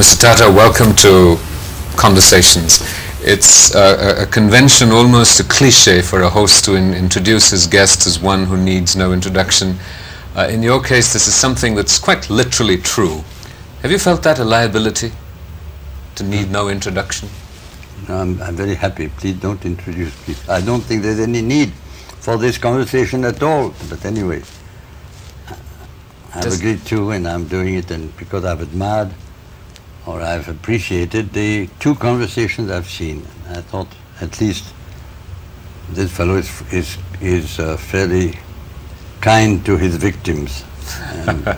Mr. Tata, welcome to Conversations. It's a convention, almost a cliche for a host to introduce his guest as one who needs no introduction. In your case, this is something that's quite literally true. Have you felt that a liability, to need no introduction? No, I'm very happy. Please don't introduce me. I don't think there's any need for this conversation at all. But anyway, I've agreed to, and I'm doing it, and because I've admired or I've appreciated the two conversations I've seen. I thought at least this fellow is fairly kind to his victims and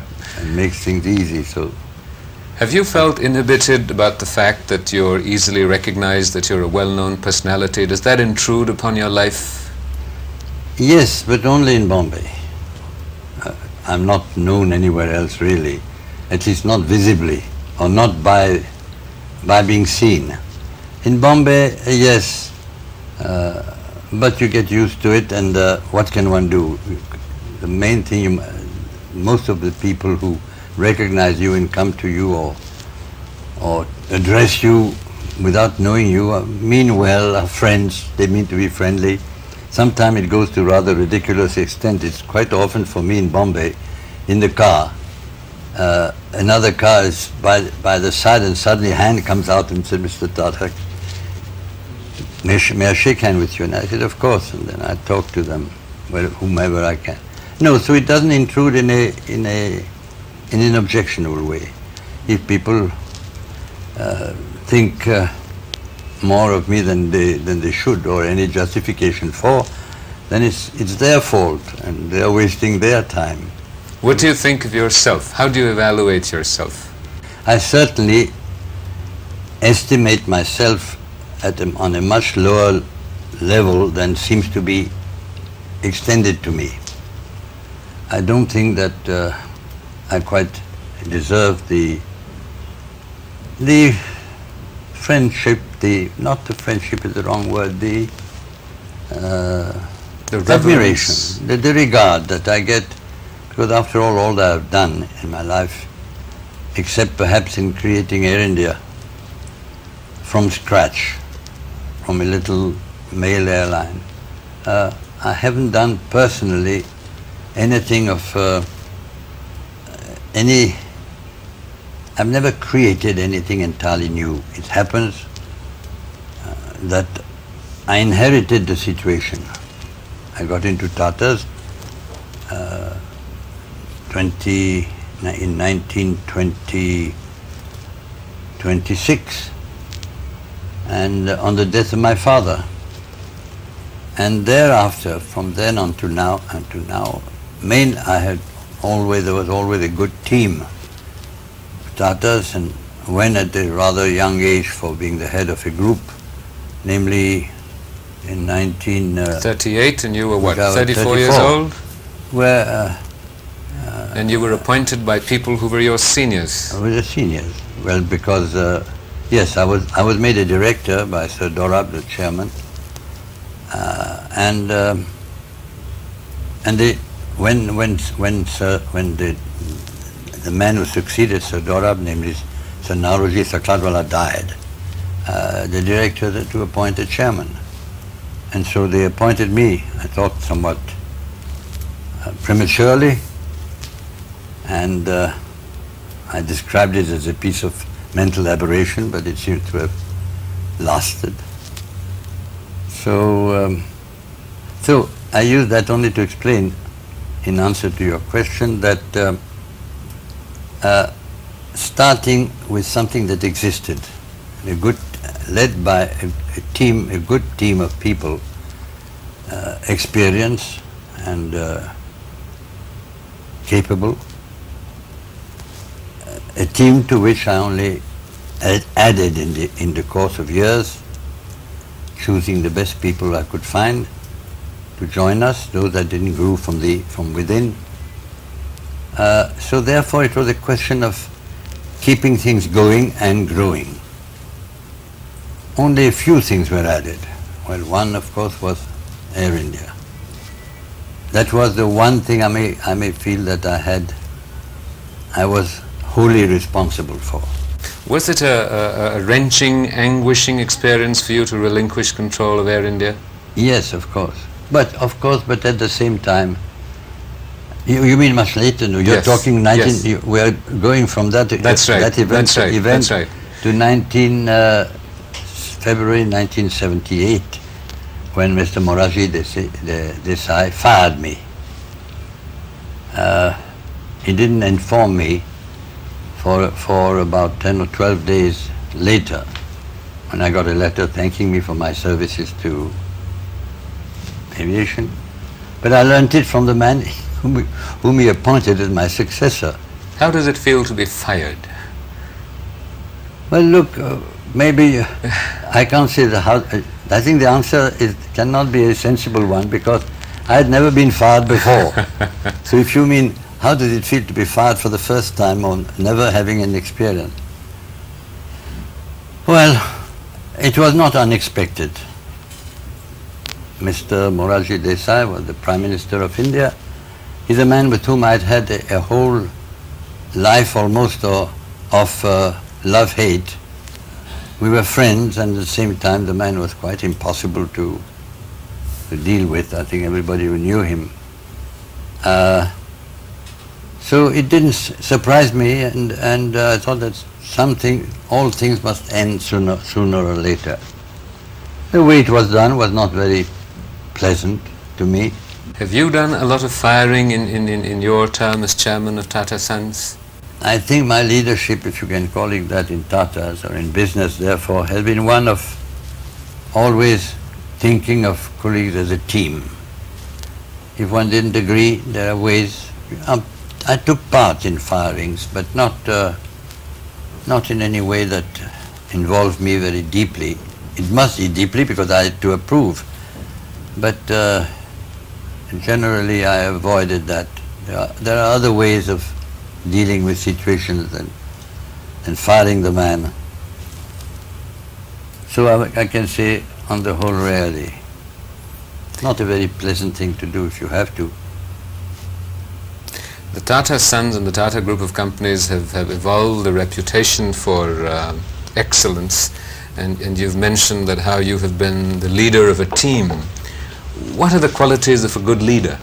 makes things easy. So, have you felt inhibited about the fact that you're easily recognized, that you're a well-known personality? Does that intrude upon your life? Yes, but only in Bombay. I'm not known anywhere else really, at least not visibly, or not by being seen. In Bombay, yes, but you get used to it, and what can one do? The main thing, most of the people who recognize you and come to you or address you without knowing you mean well, are friends, they mean to be friendly. Sometimes it goes to rather ridiculous extent. It's quite often for me in Bombay, in the car, another car is by the side and suddenly a hand comes out and says, "Mr. Tata, may I shake hand with you?" And I said, "Of course," and then I talk to them, whomever I can. No, so it doesn't intrude in an objectionable way. If people think more of me than they should, or any justification for, then it's their fault, and they're wasting their time. What do you think of yourself? How do you evaluate yourself? I certainly estimate myself on a much lower level than seems to be extended to me. I don't think that I quite deserve the friendship, not the friendship is the wrong word, the admiration, the regard that I get, because after all that I've done in my life, except perhaps in creating Air India from scratch, from a little mail airline, I haven't done personally anything of I've never created anything entirely new. It happens that I inherited the situation. I got into Tata's in 1926, and on the death of my father. And thereafter, from then on to now, there was always a good team. Tatas, and when at a rather young age for being the head of a group, namely in 1938, and you were what, 34 years old? Where and you were appointed by people who were your seniors. I was a senior. Well, because yes, I was made a director by Sir Dorab, the chairman, when the man who succeeded Sir Dorab, namely Sir Nauroji Saklatwala, died, the director had to appoint a chairman. And so they appointed me, I thought somewhat prematurely, and I described it as a piece of mental aberration, but it seems to have lasted. So I use that only to explain, in answer to your question, that starting with something that existed, led by a good team of people, experienced and capable, a team to which I only added in the course of years, choosing the best people I could find to join us, those that didn't grow from within. So therefore it was a question of keeping things going and growing. Only a few things were added. Well, one of course was Air India. That was the one thing I may feel that I was wholly responsible for. Was it a wrenching, anguishing experience for you to relinquish control of Air India? Yes, of course. But at the same time, you mean much later? No, you're Yes, talking 19. yes. We are going from that That's right. that event, That's right. event That's right. to 19 February 1978, when Mr. Morarji Desai fired me. He didn't inform me for about 10 or 12 days later, when I got a letter thanking me for my services to aviation. But I learned it from the man whom he appointed as my successor. How does it feel to be fired? Well, look, maybe I can't say how. I think the answer cannot be a sensible one, because I had never been fired before. So if you mean how does it feel to be fired for the first time or never having an experience? Well, it was not unexpected. Mr. Morarji Desai was the Prime Minister of India. He's a man with whom I'd had a whole life almost of love-hate. We were friends, and at the same time the man was quite impossible to deal with. I think everybody who knew him. So it didn't surprise me, and I thought that all things must end sooner or later. The way it was done was not very pleasant to me. Have you done a lot of firing in your term as chairman of Tata Sons? I think my leadership, if you can call it that, in Tatas or in business, therefore, has been one of always thinking of colleagues as a team. If one didn't agree, there are ways. I took part in firings, but not in any way that involved me very deeply. It must be deeply because I had to approve. But generally I avoided that. There are other ways of dealing with situations than firing the man. So I can say, on the whole, rarely. Not a very pleasant thing to do if you have to. The Tata Sons and the Tata group of companies have evolved a reputation for excellence, and you've mentioned that how you have been the leader of a team. What are the qualities of a good leader?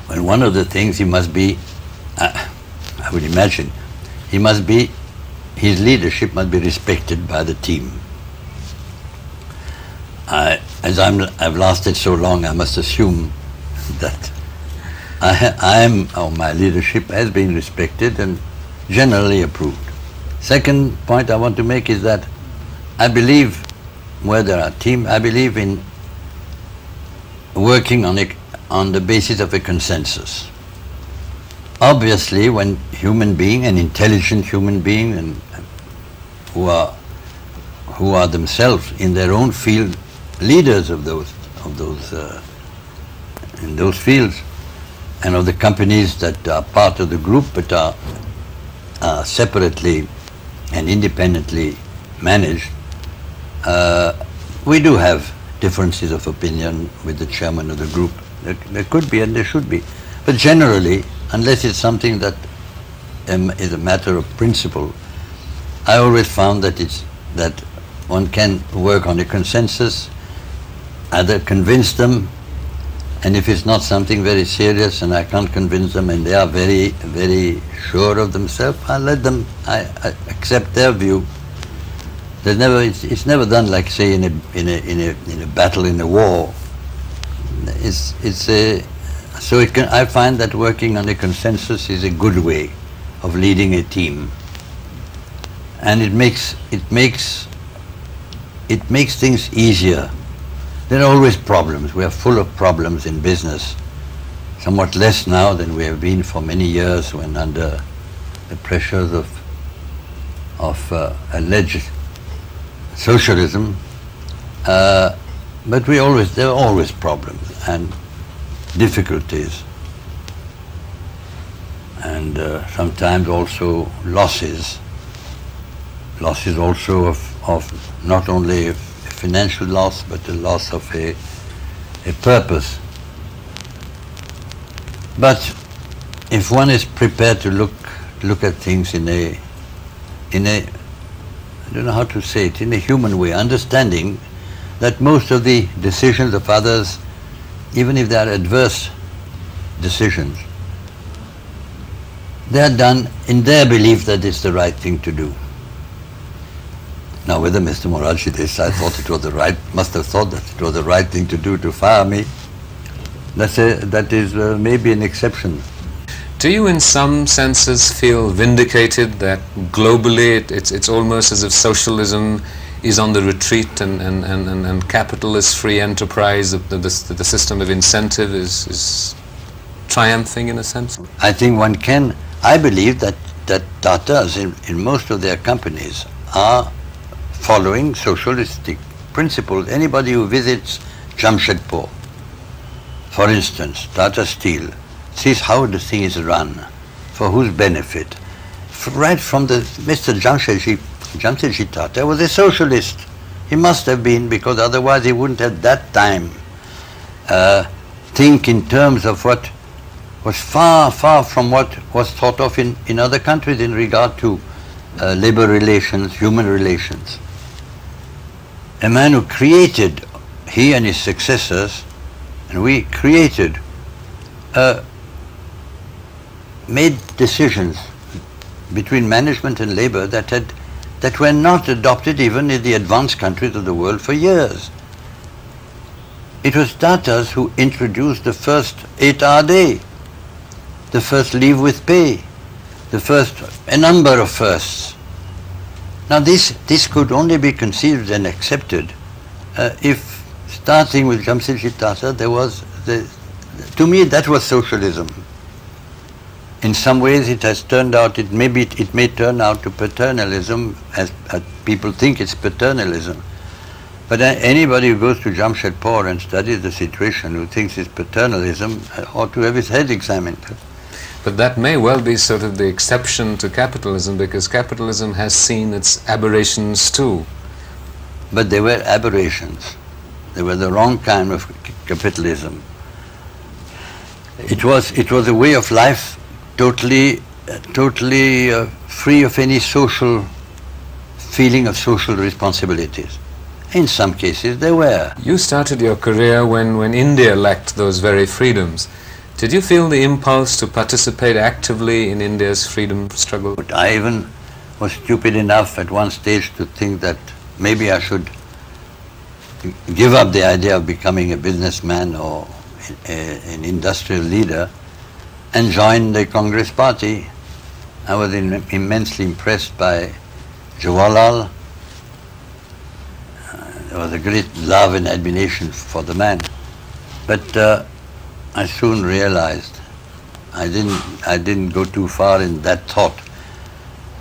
Well, one of the things he must be, I would imagine, his leadership must be respected by the team. As I've lasted so long, I must assume that my leadership has been respected and generally approved. Second point I want to make is that I believe, where there are teams, I believe in working on the basis of a consensus. Obviously, when an intelligent human being, and who are themselves in their own field leaders of those in those fields, and of the companies that are part of the group but are separately and independently managed, we do have differences of opinion with the chairman of the group. There could be and there should be. But generally, unless it's something that is a matter of principle, I always found that one can work on a consensus, either convince them, and if it's not something very serious and I can't convince them and they are very, very sure of themselves, I accept their view. It's never done like, say, in a battle, in a war. I find that working on a consensus is a good way of leading a team, and it makes things easier. There are always problems. We are full of problems in business, somewhat less now than we have been for many years when under the pressures of alleged socialism. But there are always problems and difficulties, and sometimes also losses also of not only a financial loss, but a loss of a purpose. But if one is prepared to look look at things in a, I don't know how to say it, in a human way, understanding that most of the decisions of others, even if they are adverse decisions, they are done in their belief that it's the right thing to do. Now, whether Mr. Morarji Desai thought it was the right, must have thought that it was the right thing to do to fire me, that is maybe an exception. Do you in some senses feel vindicated that globally it's almost as if socialism is on the retreat and capitalist free enterprise, the system of incentive is triumphing in a sense? I think one can, I believe that Tatas in most of their companies are following socialistic principles. Anybody who visits Jamshedpur, for instance, Tata Steel, sees how the thing is run, for whose benefit. Right from the Mr. Jamshedji Tata was a socialist. He must have been, because otherwise he wouldn't at that time think in terms of what was far, far from what was thought of in other countries in regard to labor relations, human relations. A man who created, he and his successors, and we created, made decisions between management and labor that were not adopted even in the advanced countries of the world for years. It was Tatas who introduced the first 8-hour day, the first leave with pay, a number of firsts. Now this could only be conceived and accepted if, starting with Jamshedji Tata, there was, to me that was socialism. In some ways it has turned out, it may turn out to paternalism, as people think it's paternalism. But anybody who goes to Jamshedpur and studies the situation, who thinks it's paternalism, ought to have his head examined. But that may well be sort of the exception to capitalism, because capitalism has seen its aberrations too. But they were aberrations. They were the wrong kind of capitalism. It was a way of life totally free of any social feeling of social responsibilities. In some cases they were. You started your career when India lacked those very freedoms. Did you feel the impulse to participate actively in India's freedom struggle? But I even was stupid enough at one stage to think that maybe I should give up the idea of becoming a businessman or an industrial leader and join the Congress party. I was immensely impressed by Jawaharlal. There was a great love and admiration for the man. But I soon realized I didn't go too far in that thought,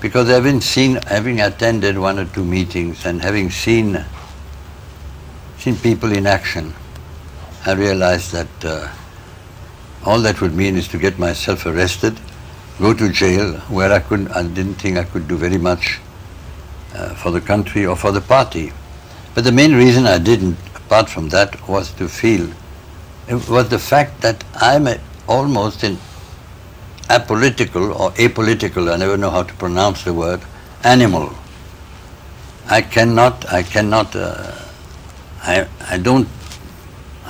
because having attended one or two meetings and having seen people in action, I realized that all that would mean is to get myself arrested, go to jail, where I didn't think I could do very much for the country or for the party. But the main reason I didn't, apart from that, was to feel, it was the fact that I'm almost an apolitical or apolitical, I never know how to pronounce the word, animal. I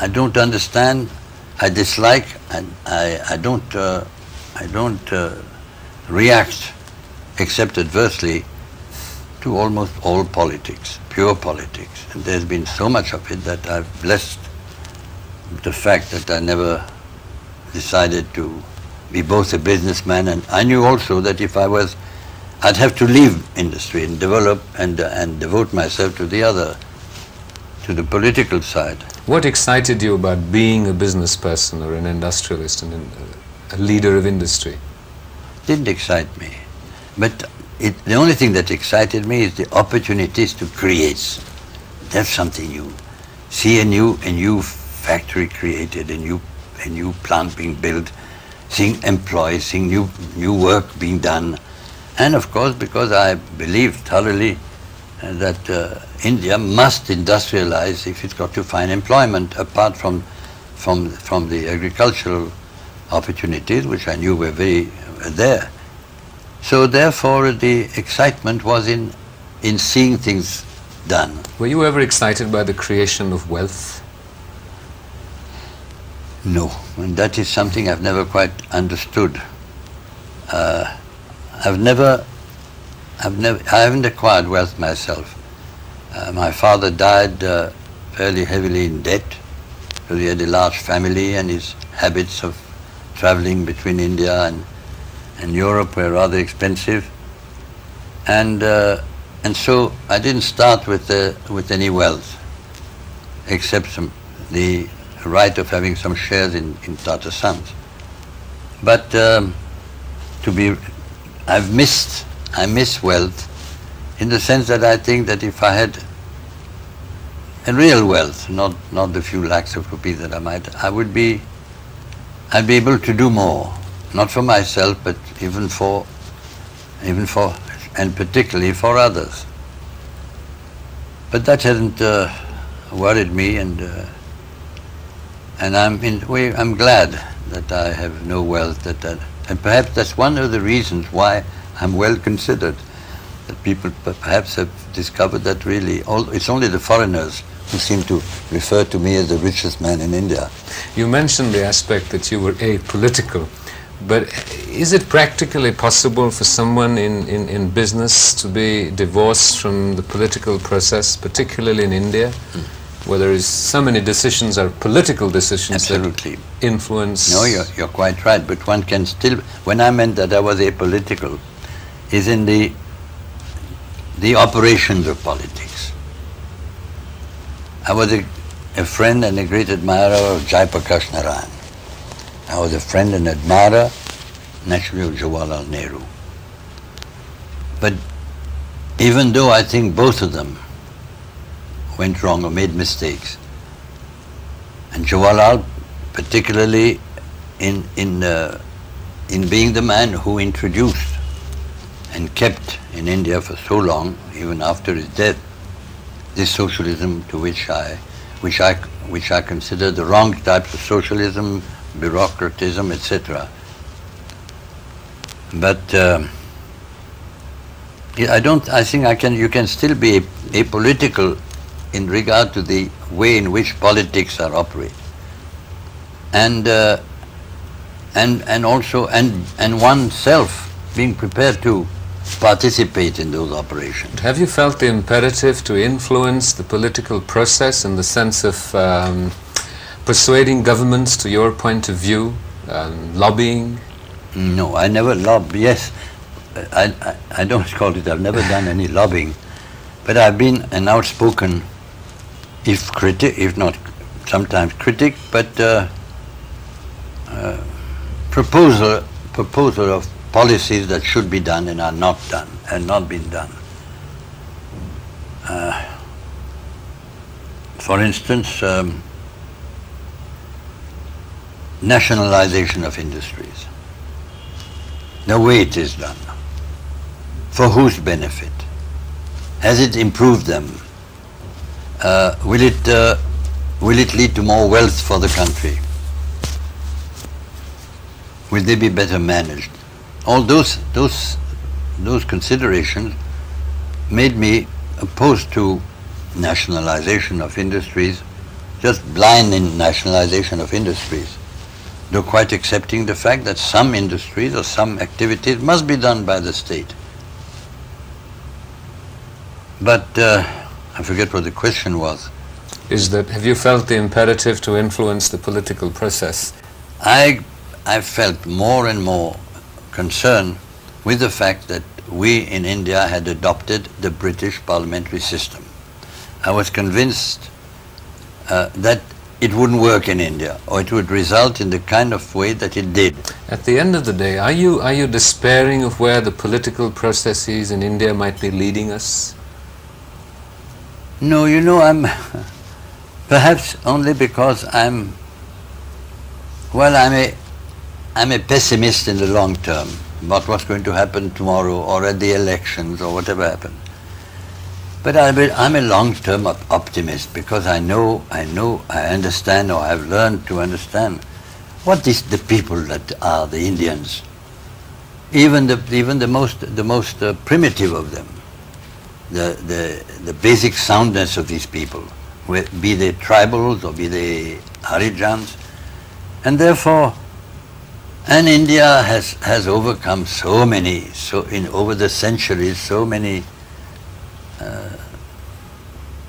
don't understand, I dislike, and I don't react except adversely to almost all politics, pure politics. And there's been so much of it that I've blessed the fact that I never decided to be both a businessman, and I knew also that if I'd have to leave industry and develop and devote myself to the other, to the political side. What excited you about being a business person or an industrialist and a leader of industry? Didn't excite me. But the only thing that excited me is the opportunities to create. That's something new. See a new factory created, a new plant being built, seeing employees, seeing new work being done. And of course, because I believe thoroughly that India must industrialize if it's got to find employment apart from the agricultural opportunities, which I knew were there. So therefore the excitement was in seeing things done. Were you ever excited by the creation of wealth? No, and that is something I've never quite understood. I haven't acquired wealth myself. My father died fairly heavily in debt, because he had a large family and his habits of traveling between India and Europe were rather expensive. And so I didn't start with any wealth, except the right of having some shares in Tata Sons. But I miss wealth in the sense that I think that if I had a real wealth, not the few lakhs of rupees that I'd be able to do more, not for myself, but even for and particularly for others. But that hasn't worried me, and I'm glad that I have no wealth. And perhaps that's one of the reasons why I'm well considered. That people perhaps have discovered that really it's only the foreigners who seem to refer to me as the richest man in India. You mentioned the aspect that you were apolitical, but is it practically possible for someone in business to be divorced from the political process, particularly in India, where there is so many decisions are political decisions? Absolutely. That influence? No, you're quite right, but one can still, when I meant that I was apolitical, is in the operations of politics. I was a friend and a great admirer of Jayaprakash Narayan. I was a friend and admirer, naturally, of Jawaharlal Nehru. But even though I think both of them went wrong or made mistakes, and Jawaharlal particularly in being the man who introduced and kept in India for so long, even after his death, this socialism to which I consider the wrong types of socialism, bureaucratism, etc. But I think you can still be apolitical in regard to the way in which politics are operated, and also oneself being prepared to participate in those operations. Have you felt the imperative to influence the political process in the sense of persuading governments to your point of view, lobbying? No, I never lobby. Yes, I don't call it. I've never done any lobbying, but I've been an outspoken, if not sometimes critic, but proposer of policies that should be done and are not done, and not been done. For instance, nationalization of industries. The way it is done. For whose benefit? Has it improved them? Will it lead to more wealth for the country? Will they be better managed? All those considerations made me opposed to nationalization of industries, just blind in nationalization of industries, though quite accepting the fact that some industries or some activities must be done by the state. But I forget what the question was. Is that, have you felt the imperative to influence the political process? I felt more and more concern with the fact that we in India had adopted the British parliamentary system. I was convinced that it wouldn't work in India, or it would result in the kind of way that it did. At the end of the day, are you despairing of where the political processes in India might be leading us? No, I'm perhaps only because I'm a pessimist in the long term about what's going to happen tomorrow or at the elections or whatever happens. But I'm a long-term optimist because I understand, or have learned to understand what is the people that are the Indians. even the most primitive of them, the basic soundness of these people, be they tribals or be they Harijans, and therefore, and India has overcome over the centuries, so many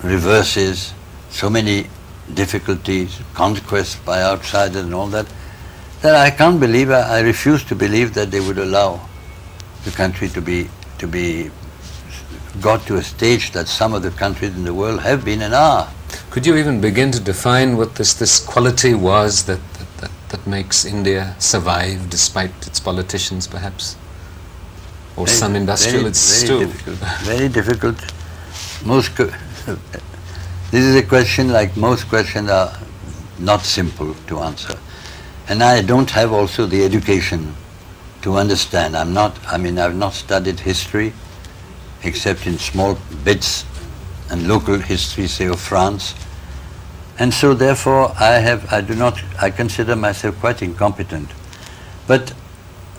reverses, so many difficulties, conquests by outsiders and all that, that I can't believe, I refuse to believe that they would allow the country to be got to a stage that some of the countries in the world have been and are. Could you even begin to define what this quality was that makes India survive despite its politicians, perhaps? Or some industrialists too? Very difficult. This is a question, like most questions, are not simple to answer. And I don't have also the education to understand. I've not studied history except in small bits and local history, say, of France. And so therefore I consider myself quite incompetent. But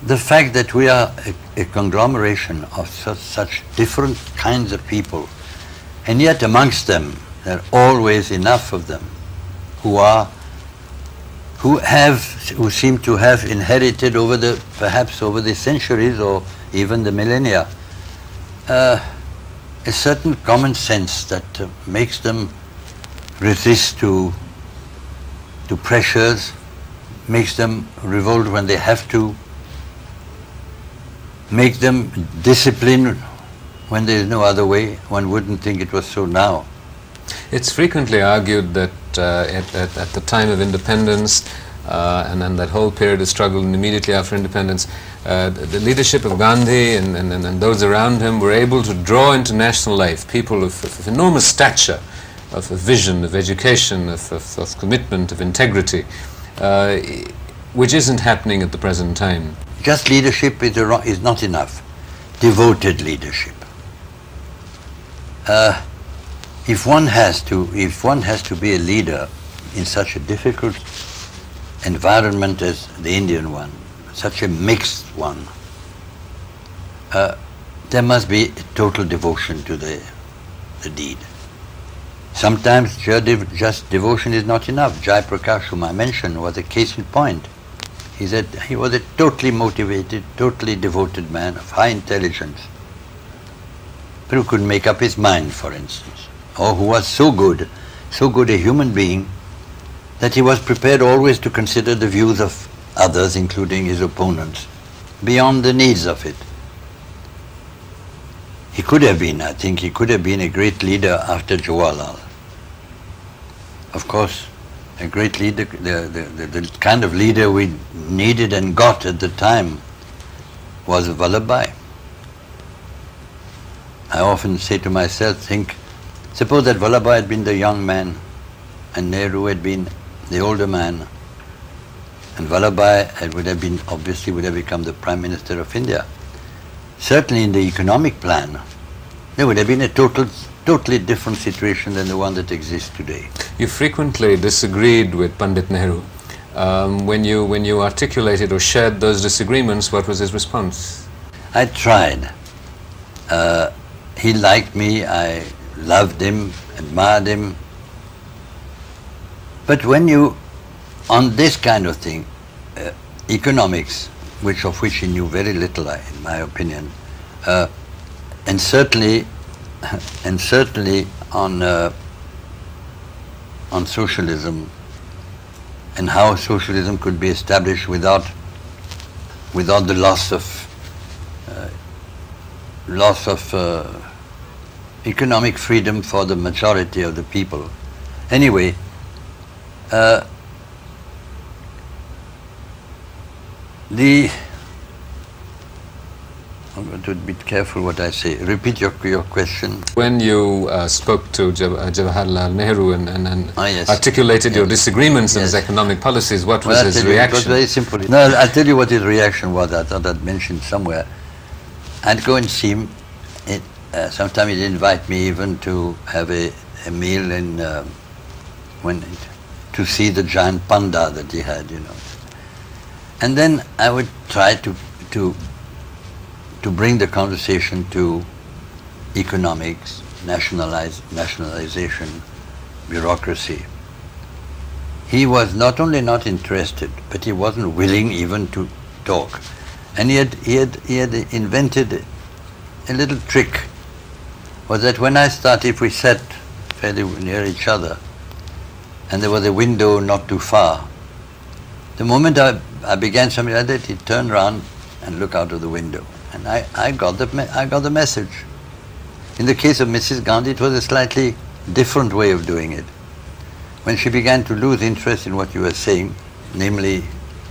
the fact that we are a conglomeration of such different kinds of people, and yet amongst them there are always enough of them who seem to have inherited perhaps over the centuries or even the millennia, a certain common sense that makes them resist to pressures, makes them revolt when they have to, make them discipline when there is no other way. One wouldn't think it was so now. It's frequently argued that at the time of independence and then that whole period of struggle and immediately after independence, the leadership of Gandhi and those around him were able to draw into national life people of enormous stature, of vision, of education, of commitment, of integrity, which isn't happening at the present time. Just leadership is not enough. Devoted leadership. If one has to be a leader in such a difficult environment as the Indian one, such a mixed one, there must be total devotion to the deed. Sometimes just devotion is not enough. Jai Prakash, whom I mentioned, was a case in point. He said he was a totally motivated, totally devoted man of high intelligence, but who could make up his mind, for instance, or who was so good a human being that he was prepared always to consider the views of others, including his opponents, beyond the needs of it. I think he could have been a great leader after Jawaharlal. Of course, a great leader, the kind of leader we needed and got at the time was Vallabhbhai. I often say to myself, suppose that Vallabhbhai had been the young man and Nehru had been the older man, and Vallabhbhai would have become the Prime Minister of India. Certainly in the economic plan, there would have been a totally different situation than the one that exists today. You frequently disagreed with Pandit Nehru. When you articulated or shared those disagreements, what was his response? I tried. He liked me, I loved him, admired him. But on this kind of thing, economics, of which he knew very little, in my opinion, and certainly on socialism and how socialism could be established without the loss of economic freedom for the majority of the people. Anyway, I'm going to be careful what I say. Repeat your question. When you spoke to Jawaharlal Nehru and yes. articulated your disagreements in his economic policies, what was his reaction? It was very simple. No, I'll tell you what his reaction was. I thought I'd mentioned somewhere. I'd go and see him. Sometimes he'd invite me even to have a meal to see the giant panda that he had, And then I would try to to bring the conversation to economics, nationalization, bureaucracy. He was not only not interested, but he wasn't willing even to talk. And he had invented a little trick, was that when I started, if we sat fairly near each other, and there was a window not too far, the moment I began something like that, he'd turn around and look out of the window. And I got the message. In the case of Mrs. Gandhi, it was a slightly different way of doing it. When she began to lose interest in what you were saying, namely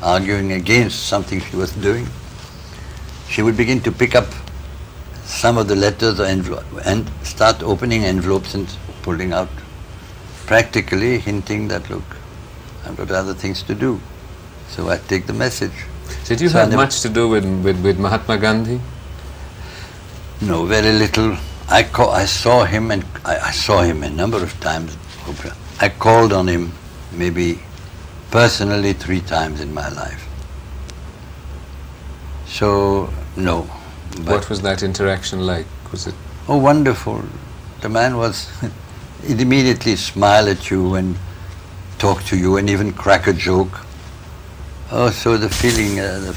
arguing against something she was doing, she would begin to pick up some of the letters and start opening envelopes and pulling out, practically hinting that, look, I've got other things to do. So I take the message. Did you have much to do with Mahatma Gandhi? No, very little. I saw him, and I saw him a number of times. I called on him maybe personally 3 times in my life. So, no. What was that interaction like? Was it? Oh, wonderful. The man was, he'd immediately smile at you and talk to you and even crack a joke. Oh, so the feeling, the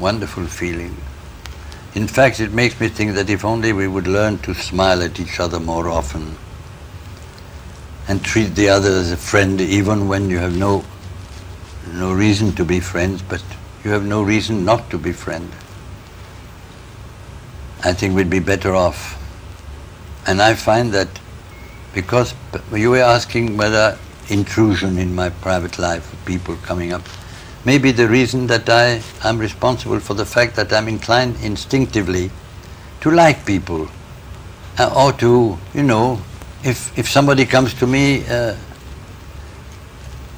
wonderful feeling. In fact, it makes me think that if only we would learn to smile at each other more often and treat the other as a friend, even when you have no reason to be friends, but you have no reason not to be friend, I think we'd be better off. And I find that because you were asking whether intrusion in my private life, people coming up, maybe the reason that I'm responsible for the fact that I'm inclined instinctively to like people, or to, if somebody comes to me,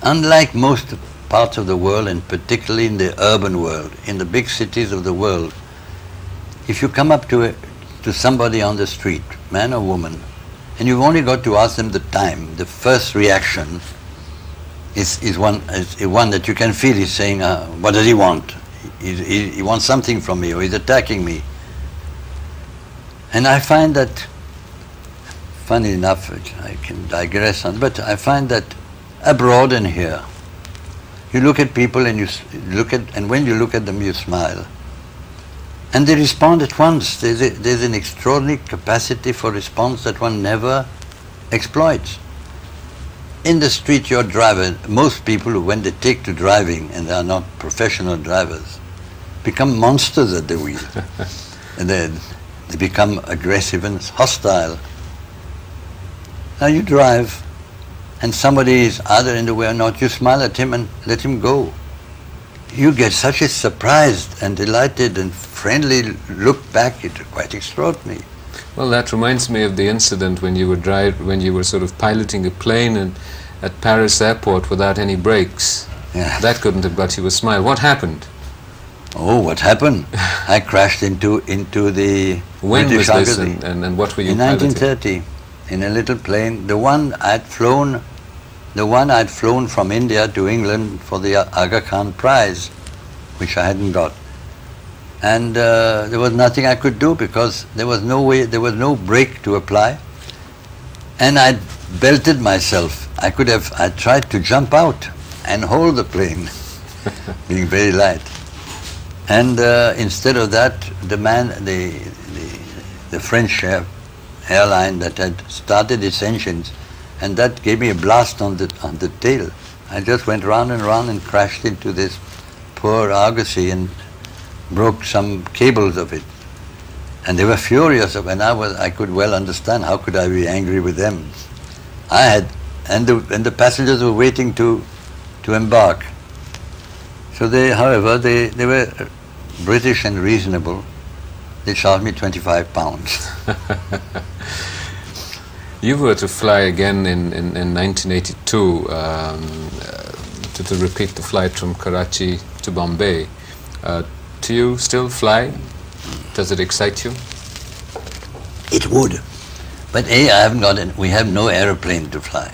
unlike most parts of the world, and particularly in the urban world, in the big cities of the world, if you come up to somebody on the street, man or woman, and you've only got to ask them the time, the first reaction is one that you can feel he's saying, what does he want? He wants something from me, or he's attacking me. And I find that, funny enough, I can digress on, but I find that abroad and here, you look at people and and when you look at them, you smile. And they respond at once. There's an extraordinary capacity for response that one never exploits. In the street, your driver, most people, when they take to driving, and they are not professional drivers, become monsters at the wheel. And they become aggressive and hostile. Now you drive, and somebody is either in the way or not, you smile at him and let him go. You get such a surprised and delighted and friendly look back, it's quite extraordinary. Well, that reminds me of the incident when you were sort of piloting a plane at Paris airport without any brakes. Yeah. That couldn't have got you a smile. What happened? Oh, what happened? I crashed into the When British was this, Army. and what were you In piloting? 1930, in a little plane. The one I'd flown from India to England for the Aga Khan Prize, which I hadn't got. And there was nothing I could do because there was no brake to apply. And I'd belted myself. I tried to jump out and hold the plane, being very light. And instead of that, the French airline that had started its engines, and that gave me a blast on the tail. I just went round and round and crashed into this poor Argosy and broke some cables of it. And they were furious, and I could well understand how could I be angry with them. And the passengers were waiting to embark. So however, they were British and reasonable. They charged me £25. You were to fly again in 1982 to repeat the flight from Karachi to Bombay. Do you still fly? Does it excite you? It would. But we have no aeroplane to fly.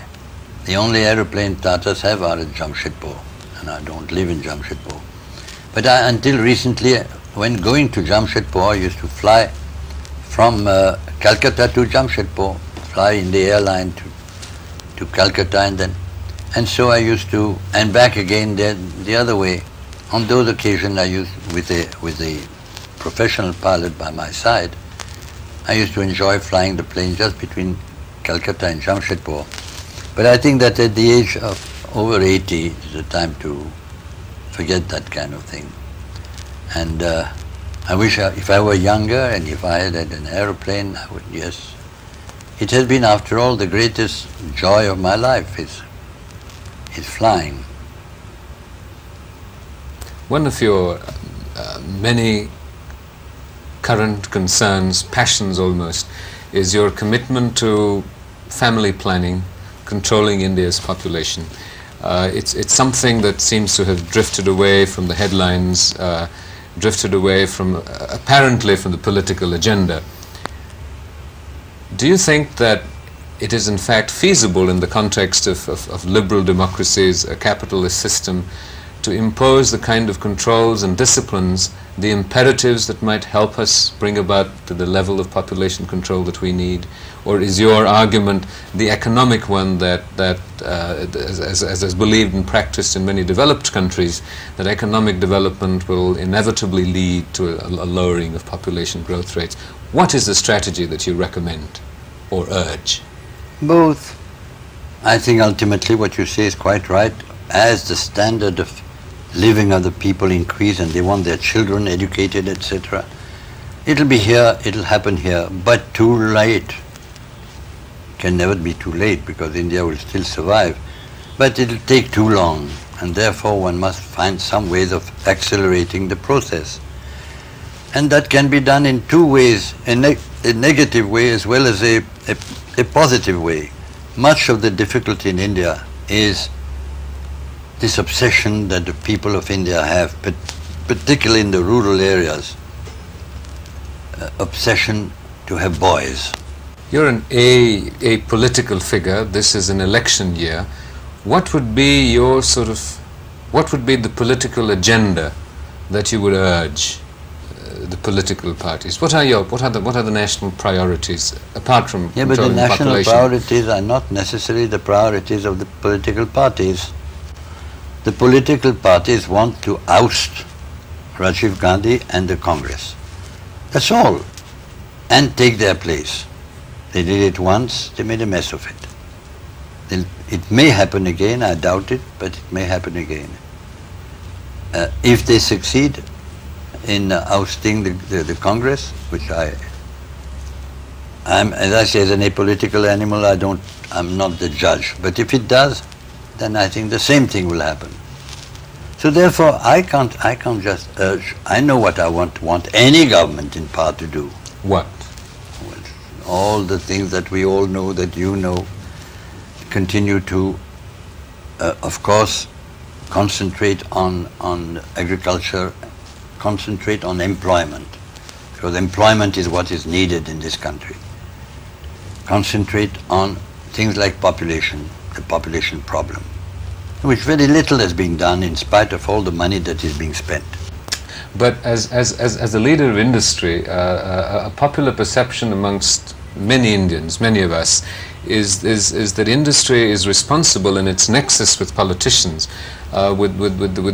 The only aeroplane Tatas have are at Jamshedpur, and I don't live in Jamshedpur. But until recently, when going to Jamshedpur, I used to fly from Calcutta to Jamshedpur, fly in the airline to Calcutta, and so I used to, and back again the other way. On those occasions, I used with a professional pilot by my side. I used to enjoy flying the plane just between Calcutta and Jamshedpur. But I think that at the age of over 80 is the time to forget that kind of thing. And I wish if I were younger and if I had an aeroplane, I would, yes. It has been, after all, the greatest joy of my life is flying. One of your many current concerns, passions almost, is your commitment to family planning, controlling India's population. It's something that seems to have drifted away from the headlines, drifted away from, apparently, from the political agenda. Do you think that it is in fact feasible in the context of liberal democracies, a capitalist system, to impose the kind of controls and disciplines, the imperatives that might help us bring about to the level of population control that we need? Or is your argument the economic one that as is believed and practiced in many developed countries, that economic development will inevitably lead to a lowering of population growth rates? What is the strategy that you recommend or urge? Both. I think ultimately what you say is quite right. As the standard of living of the people increase and they want their children educated, etc., it'll be here, it'll happen here, but too late. Can never be too late because India will still survive, but it'll take too long, and therefore one must find some ways of accelerating the process. And that can be done in two ways, a negative way as well as a positive way. Much of the difficulty in India is this obsession that the people of India have, particularly in the rural areas, obsession to have boys. You're a political figure. This is an election year. What would be what would be the political agenda that you would urge the political parties? What are the national priorities apart from but the controlling national population? priorities are not necessarily the priorities of the political parties. The political parties want to oust Rajiv Gandhi and the Congress. That's all. And take their place. They did it once, they made a mess of it. It may happen again, I doubt it, but it may happen again. If they succeed in ousting the Congress, which as I say, as an apolitical animal, I'm not the judge. But if it does, then I think the same thing will happen. So therefore, I can't just urge. I know what I want any government in power to do. What? Well, all the things that we all know, that you know, continue to, of course, concentrate on agriculture, concentrate on employment, because employment is what is needed in this country. Concentrate on things like population, the population problem, which very little has been done in spite of all the money that is being spent. But as a leader of industry, a popular perception amongst many Indians, many of us, is that industry is responsible in its nexus with politicians, with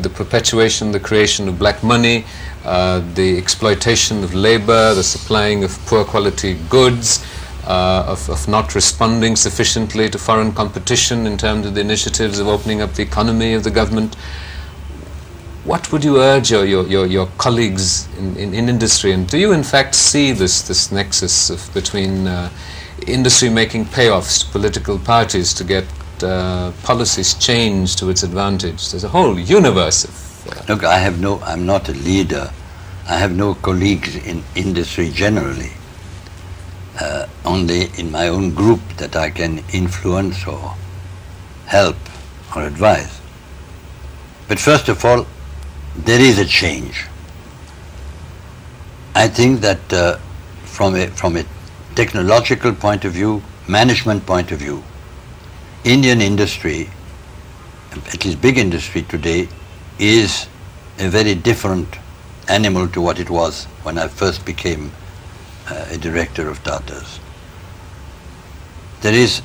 the perpetuation, the creation of black money, the exploitation of labor, the supplying of poor quality goods, of not responding sufficiently to foreign competition in terms of the initiatives of opening up the economy of the government. What would you urge your colleagues in industry, and do you in fact see this nexus between industry making payoffs to political parties to get policies changed to its advantage? There's a whole universe of... Look, I'm not a leader. I have no colleagues in industry generally. Only in my own group that I can influence or help or advise. But first of all, there is a change. I think that from a technological point of view, management point of view, Indian industry, at least big industry today, is a very different animal to what it was when I first became a director of Tata's. There is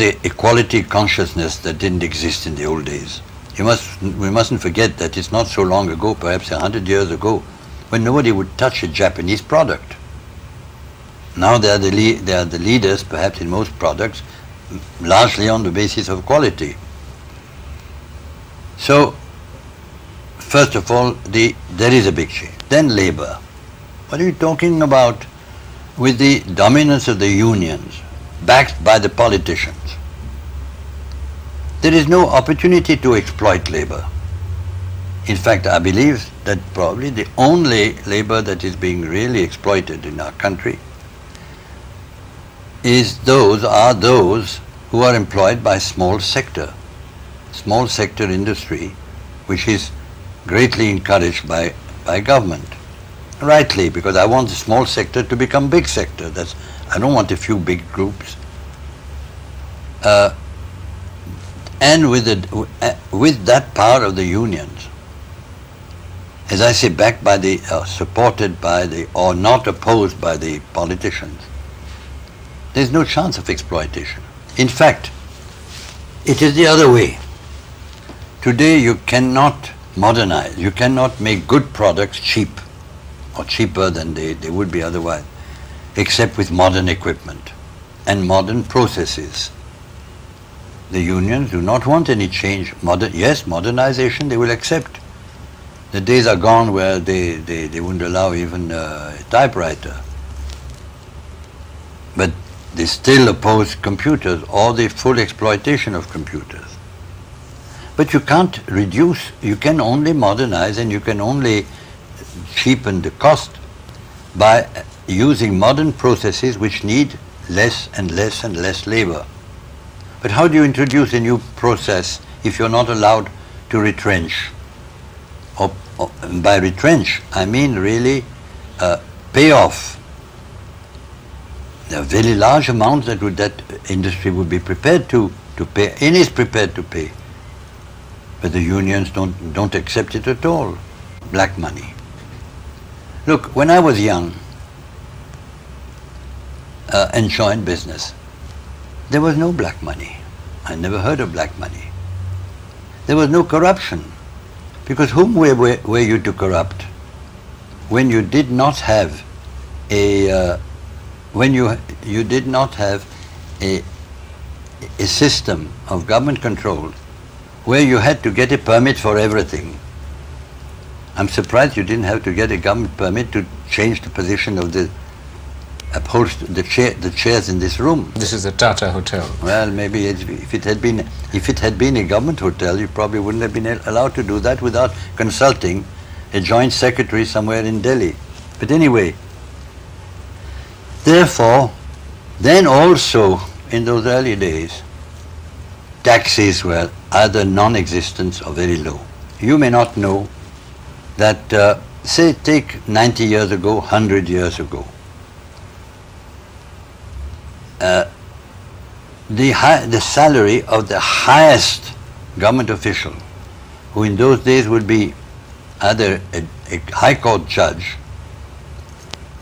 a quality consciousness that didn't exist in the old days. We mustn't forget that it's not so long ago, perhaps 100 years ago, when nobody would touch a Japanese product. Now they are the leaders, perhaps in most products, largely on the basis of quality. So, first of all, there is a big change. Then labor. What are you talking about with the dominance of the unions, backed by the politicians? There is no opportunity to exploit labor. In fact, I believe that probably the only labor that is being really exploited in our country are those who are employed by small sector industry, which is greatly encouraged by government. Rightly, because I want the small sector to become big sector. I don't want a few big groups. And with that power of the unions, as I say, backed by supported by or not opposed by the politicians, there's no chance of exploitation. In fact, it is the other way. Today you cannot modernize, you cannot make good products cheap, or cheaper than they would be otherwise, except with modern equipment and modern processes. The unions do not want any change. Yes, modernization they will accept. The days are gone where they wouldn't allow even a typewriter. But they still oppose computers or the full exploitation of computers. But you can't reduce, you can only modernize and you can only cheapen the cost by using modern processes which need less and less and less labor. But how do you introduce a new process if you're not allowed to retrench? Or by retrench, I mean really pay off. There are very large amounts that industry would be prepared to pay, and is prepared to pay. But the unions don't accept it at all. Black money. Look, when I was young and joined business, there was no black money. I never heard of black money. There was no corruption. Because whom were you to corrupt when you did not have a system of government control where you had to get a permit for everything? I'm surprised you didn't have to get a government permit to change the position of the chairs in this room. This is a Tata hotel. Well, maybe if it had been a government hotel, you probably wouldn't have been allowed to do that without consulting a joint secretary somewhere in Delhi. But anyway, therefore, then also in those early days, taxes were either non-existent or very low. You may not know that, say, take 90 years ago, 100 years ago, the salary of the highest government official, who in those days would be either a high court judge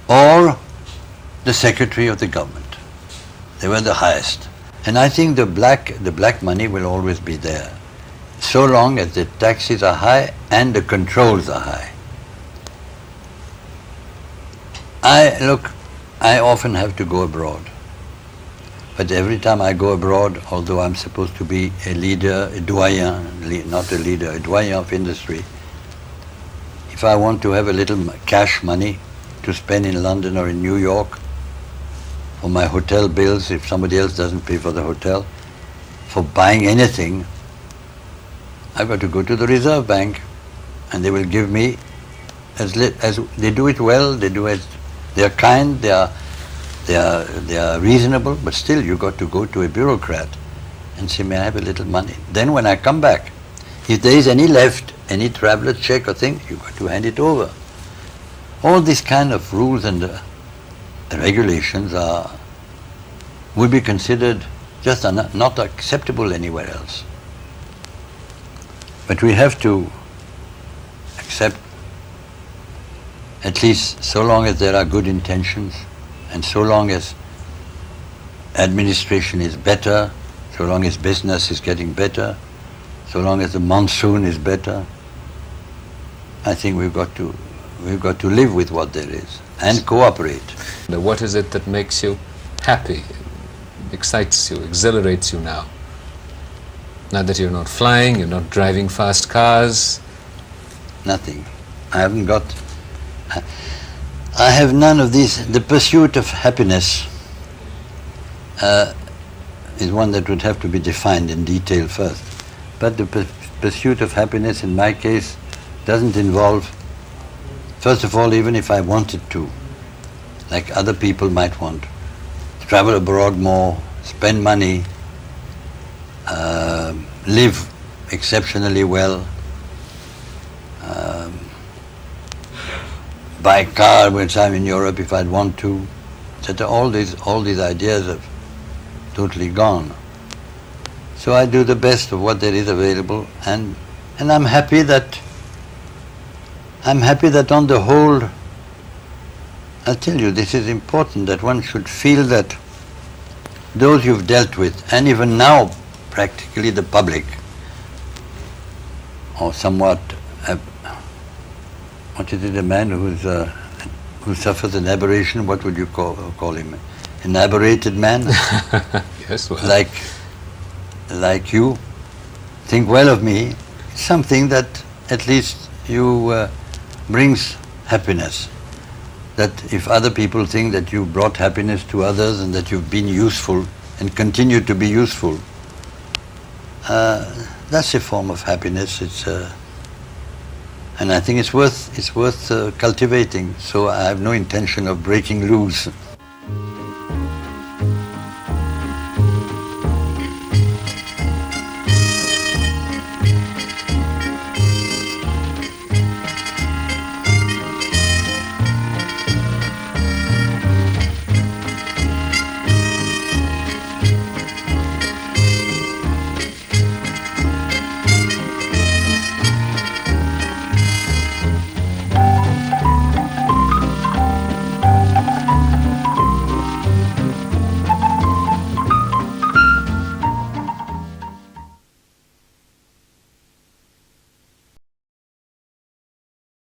or the secretary of the government. They were the highest. And I think the black money will always be there, so long as the taxes are high and the controls are high. I often have to go abroad. But every time I go abroad, although I'm supposed to be a leader, a doyen, not a leader, a doyen of industry, if I want to have a little cash money to spend in London or in New York for my hotel bills, if somebody else doesn't pay for the hotel, for buying anything, I've got to go to the Reserve Bank, and they will give me as they do it well. They are kind. They are reasonable, but still you got to go to a bureaucrat and say, may I have a little money? Then when I come back, if there is any left, any traveler check or thing, you got to hand it over. All these kind of rules and regulations would be considered just not acceptable anywhere else. But we have to accept accept, at least so long as there are good intentions, and so long as administration is better, so long as business is getting better, so long as the monsoon is better, I think we've got to live with what there is and cooperate. What is it that makes you happy, excites you, exhilarates you now? Now that you're not flying, you're not driving fast cars? Nothing. I have none of these. The pursuit of happiness is one that would have to be defined in detail first. But the pursuit of happiness in my case doesn't involve, first of all, even if I wanted to, like other people might want, travel abroad more, spend money, live exceptionally well, buy a car when I'm in Europe if I'd want to, etc. All these ideas have totally gone. So I do the best of what there is available, and I'm happy that on the whole, I'll tell you, this is important, that one should feel that those you've dealt with, and even now practically the public, or somewhat, what is it, a man who suffers an aberration, what would you call him? An aberrated man? Yes, well. Like you think well of me, something that at least you brings happiness. That if other people think that you brought happiness to others and that you've been useful and continue to be useful, that's a form of happiness. And I think it's worth cultivating. So I have no intention of breaking loose.